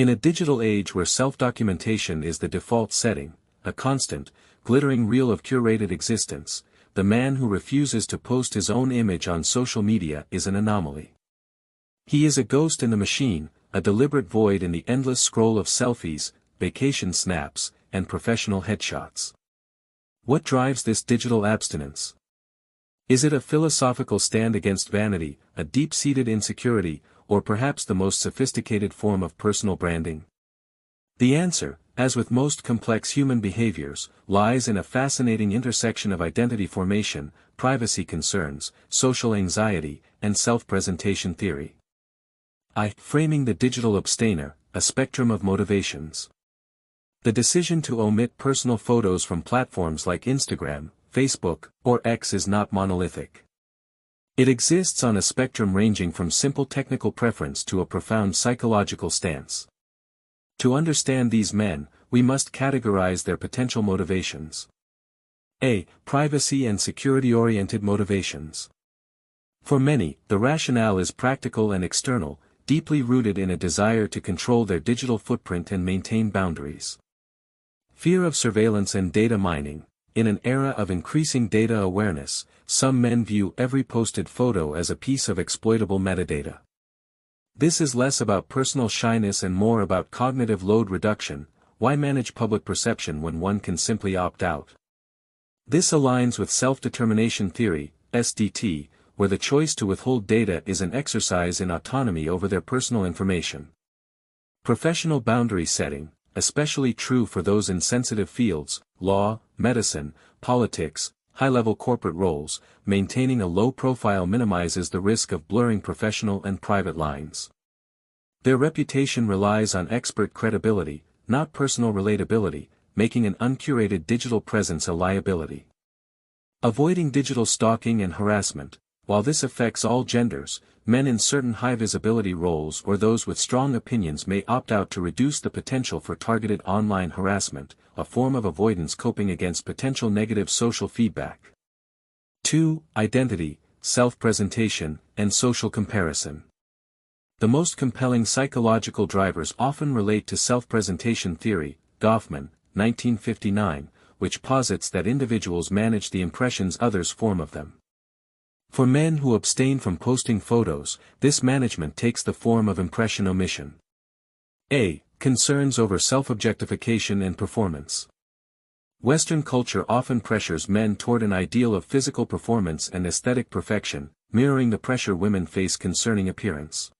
In a digital age where self-documentation is the default setting, a constant, glittering reel of curated existence, the man who refuses to post his own image on social media is an anomaly. He is a ghost in the machine, a deliberate void in the endless scroll of selfies, vacation snaps, and professional headshots. What drives this digital abstinence? Is it a philosophical stand against vanity, a deep-seated insecurity, or perhaps the most sophisticated form of personal branding? The answer, as with most complex human behaviors, lies in a fascinating intersection of identity formation, privacy concerns, social anxiety, and self-presentation theory. Framing the digital abstainer, a spectrum of motivations. The decision to omit personal photos from platforms like Instagram, Facebook, or X is not monolithic. It exists on a spectrum ranging from simple technical preference to a profound psychological stance. To understand these men, we must categorize their potential motivations. A. Privacy and security-oriented motivations. For many, the rationale is practical and external, deeply rooted in a desire to control their digital footprint and maintain boundaries. Fear of surveillance and data mining. In an era of increasing data awareness, some men view every posted photo as a piece of exploitable metadata. This is less about personal shyness and more about cognitive load reduction. Why manage public perception when one can simply opt out? This aligns with self-determination theory, SDT, where the choice to withhold data is an exercise in autonomy over their personal information. Professional boundary setting, especially true for those in sensitive fields, law, medicine, politics, high-level corporate roles, maintaining a low profile minimizes the risk of blurring professional and private lines. Their reputation relies on expert credibility, not personal relatability, making an uncurated digital presence a liability. Avoiding digital stalking and harassment. While this affects all genders, men in certain high-visibility roles or those with strong opinions may opt out to reduce the potential for targeted online harassment, a form of avoidance coping against potential negative social feedback. 2. Identity, self-presentation, and social comparison. The most compelling psychological drivers often relate to self-presentation theory, Goffman, 1959, which posits that individuals manage the impressions others form of them. For men who abstain from posting photos, this management takes the form of impression omission. A. Concerns over self-objectification and performance. Western culture often pressures men toward an ideal of physical performance and aesthetic perfection, mirroring the pressure women face concerning appearance.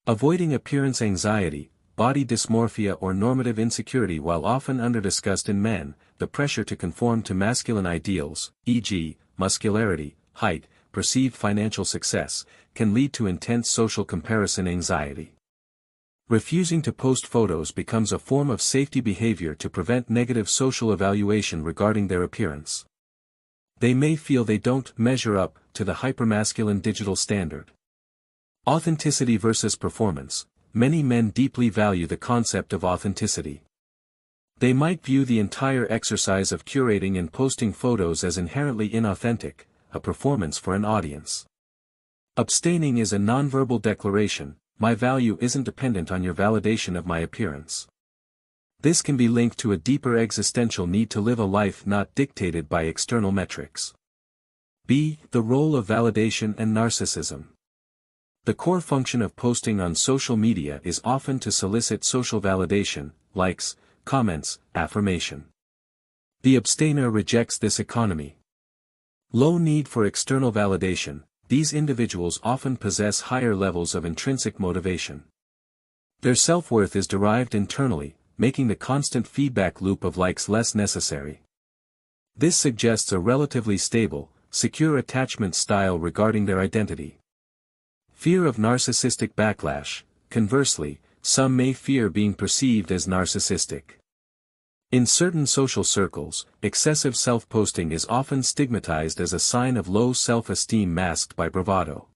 Avoiding appearance anxiety, body dysmorphia or normative insecurity. While often underdiscussed in men, the pressure to conform to masculine ideals, e.g., muscularity, height, perceived financial success, can lead to intense social comparison anxiety. Refusing to post photos becomes a form of safety behavior to prevent negative social evaluation regarding their appearance. They may feel they don't measure up to the hypermasculine digital standard. Authenticity versus performance. Many men deeply value the concept of authenticity. They might view the entire exercise of curating and posting photos as inherently inauthentic, a performance for an audience. Abstaining is a nonverbal declaration, my value isn't dependent on your validation of my appearance. This can be linked to a deeper existential need to live a life not dictated by external metrics. B. The role of validation and narcissism. The core function of posting on social media is often to solicit social validation, likes, comments, affirmation. The abstainer rejects this economy. Low need for external validation, these individuals often possess higher levels of intrinsic motivation. Their self-worth is derived internally, making the constant feedback loop of likes less necessary. This suggests a relatively stable, secure attachment style regarding their identity. Fear of narcissistic backlash. Conversely, some may fear being perceived as narcissistic. In certain social circles, excessive self-posting is often stigmatized as a sign of low self-esteem masked by bravado.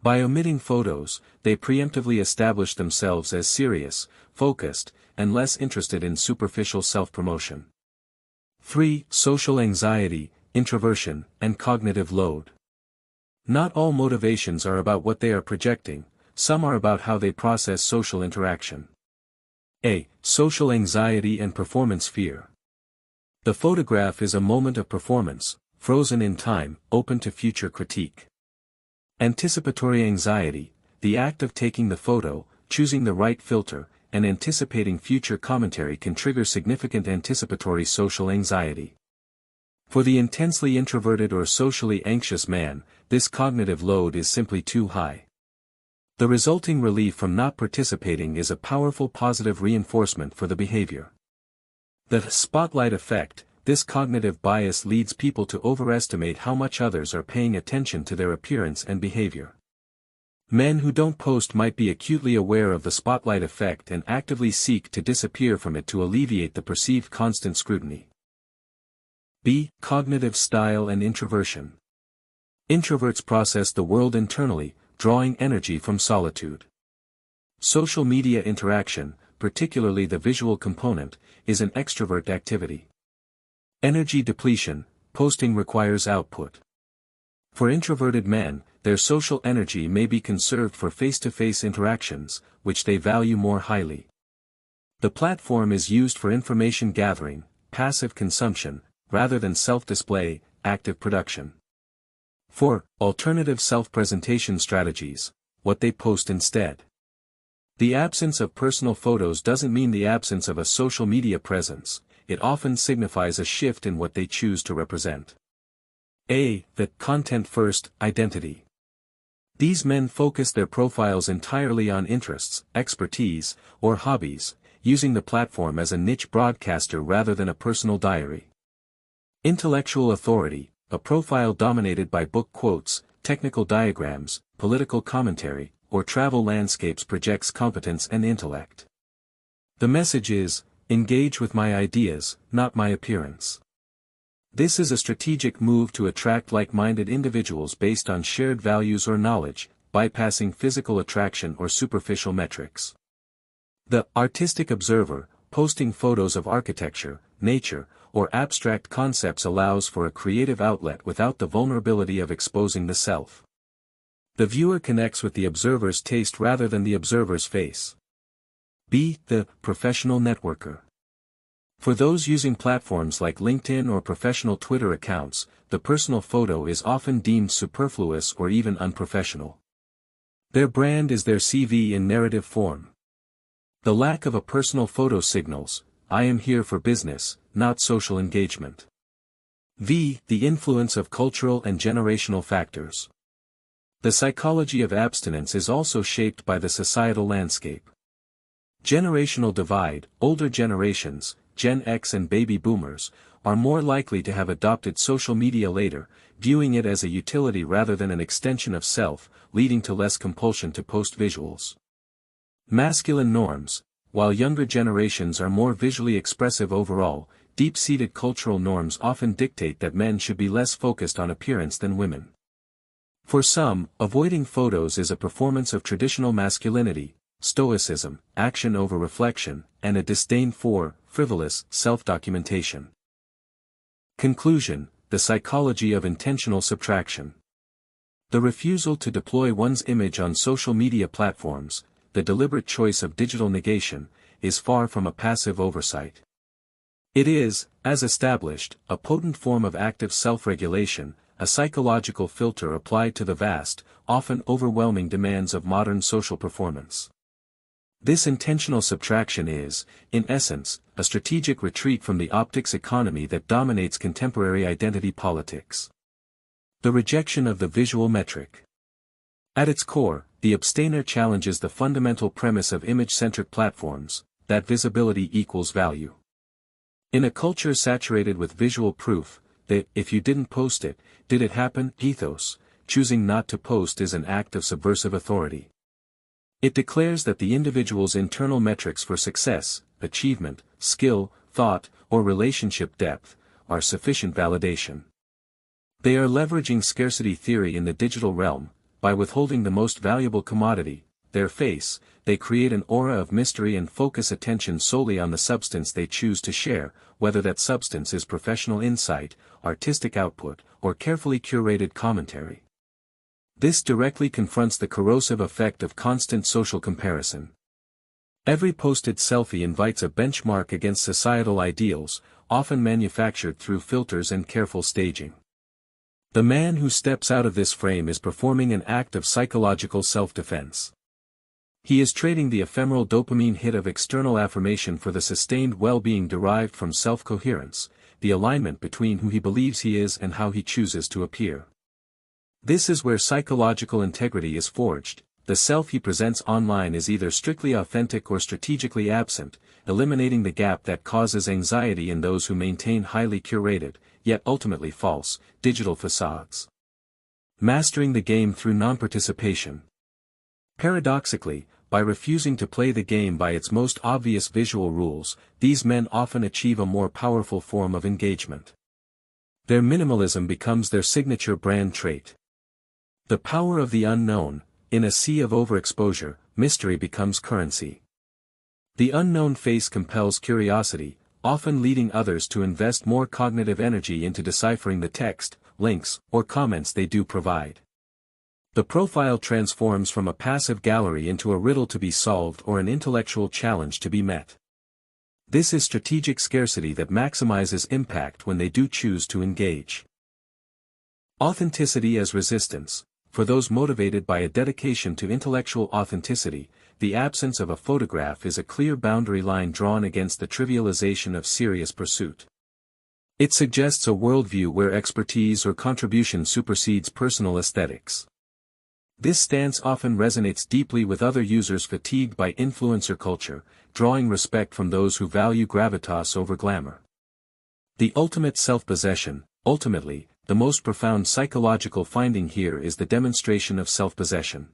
By omitting photos, they preemptively establish themselves as serious, focused, and less interested in superficial self-promotion. 3. Social anxiety, introversion, and cognitive load. Not all motivations are about what they are projecting. some are about how they process social interaction. A. Social anxiety and performance fear. The photograph is a moment of performance, frozen in time, open to future critique. Anticipatory anxiety, the act of taking the photo, choosing the right filter, and anticipating future commentary can trigger significant anticipatory social anxiety. For the intensely introverted or socially anxious man, this cognitive load is simply too high. The resulting relief from not participating is a powerful positive reinforcement for the behavior. The spotlight effect, this cognitive bias leads people to overestimate how much others are paying attention to their appearance and behavior. Men who don't post might be acutely aware of the spotlight effect and actively seek to disappear from it to alleviate the perceived constant scrutiny. B. Cognitive style and introversion. Introverts process the world internally, drawing energy from solitude. Social media interaction, particularly the visual component, is an extrovert activity. Energy depletion, posting requires output. For introverted men, their social energy may be conserved for face-to-face interactions, which they value more highly. The platform is used for information gathering, passive consumption, rather than self-display, active production. 4. Alternative self-presentation strategies, what they post instead. The absence of personal photos doesn't mean the absence of a social media presence, it often signifies a shift in what they choose to represent. A. The content-first identity. These men focus their profiles entirely on interests, expertise, or hobbies, using the platform as a niche broadcaster rather than a personal diary. Intellectual authority, a profile dominated by book quotes, technical diagrams, political commentary, or travel landscapes projects competence and intellect. The message is, engage with my ideas, not my appearance. This is a strategic move to attract like-minded individuals based on shared values or knowledge, bypassing physical attraction or superficial metrics. The artistic observer, posting photos of architecture, nature, or abstract concepts allows for a creative outlet without the vulnerability of exposing the self. The viewer connects with the observer's taste rather than the observer's face. B. The professional networker. For those using platforms like LinkedIn or professional Twitter accounts, the personal photo is often deemed superfluous or even unprofessional. Their brand is their CV in narrative form. The lack of a personal photo signals, I am here for business, not social engagement. V. The influence of cultural and generational factors. The psychology of abstinence is also shaped by the societal landscape. Generational divide, older generations, Gen X and baby boomers, are more likely to have adopted social media later, viewing it as a utility rather than an extension of self, leading to less compulsion to post visuals. Masculine norms. While younger generations are more visually expressive overall, deep-seated cultural norms often dictate that men should be less focused on appearance than women. For some, avoiding photos is a performance of traditional masculinity, Stoicism, action over reflection, and a disdain for, frivolous, self-documentation. Conclusion: the psychology of intentional subtraction. The refusal to deploy one's image on social media platforms, the deliberate choice of digital negation, is far from a passive oversight. It is, as established, a potent form of active self-regulation, a psychological filter applied to the vast, often overwhelming demands of modern social performance. This intentional subtraction is, in essence, a strategic retreat from the optics economy that dominates contemporary identity politics. The rejection of the visual metric. At its core, the abstainer challenges the fundamental premise of image-centric platforms, that visibility equals value. In a culture saturated with visual proof, that if you didn't post it, did it happen ethos, choosing not to post is an act of subversive authority. It declares that the individual's internal metrics for success, achievement, skill, thought, or relationship depth, are sufficient validation. They are leveraging scarcity theory in the digital realm. By withholding the most valuable commodity, their face, they create an aura of mystery and focus attention solely on the substance they choose to share, whether that substance is professional insight, artistic output, or carefully curated commentary. This directly confronts the corrosive effect of constant social comparison. Every posted selfie invites a benchmark against societal ideals, often manufactured through filters and careful staging. The man who steps out of this frame is performing an act of psychological self-defense. He is trading the ephemeral dopamine hit of external affirmation for the sustained well-being derived from self-coherence, the alignment between who he believes he is and how he chooses to appear. This is where psychological integrity is forged. The self he presents online is either strictly authentic or strategically absent, eliminating the gap that causes anxiety in those who maintain highly curated, yet ultimately false, digital facades. Mastering the game through non-participation. Paradoxically, by refusing to play the game by its most obvious visual rules, these men often achieve a more powerful form of engagement. Their minimalism becomes their signature brand trait. The power of the unknown. In a sea of overexposure, mystery becomes currency. The unknown face compels curiosity, often leading others to invest more cognitive energy into deciphering the text, links, or comments they do provide. The profile transforms from a passive gallery into a riddle to be solved or an intellectual challenge to be met. This is strategic scarcity that maximizes impact when they do choose to engage. Authenticity as resistance. For those motivated by a dedication to intellectual authenticity, the absence of a photograph is a clear boundary line drawn against the trivialization of serious pursuit. It suggests a worldview where expertise or contribution supersedes personal aesthetics. This stance often resonates deeply with other users fatigued by influencer culture, drawing respect from those who value gravitas over glamour. The ultimate self-possession. Ultimately, the most profound psychological finding here is the demonstration of self-possession.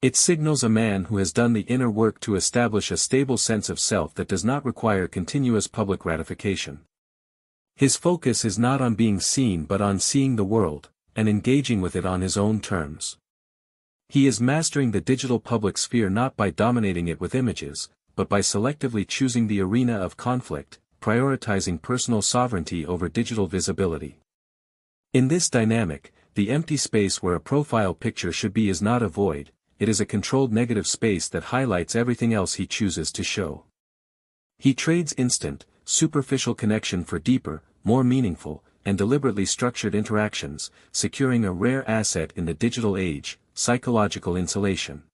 It signals a man who has done the inner work to establish a stable sense of self that does not require continuous public gratification. His focus is not on being seen but on seeing the world, and engaging with it on his own terms. He is mastering the digital public sphere not by dominating it with images, but by selectively choosing the arena of conflict, prioritizing personal sovereignty over digital visibility. In this dynamic, the empty space where a profile picture should be is not a void, it is a controlled negative space that highlights everything else he chooses to show. He trades instant, superficial connection for deeper, more meaningful, and deliberately structured interactions, securing a rare asset in the digital age: psychological insulation.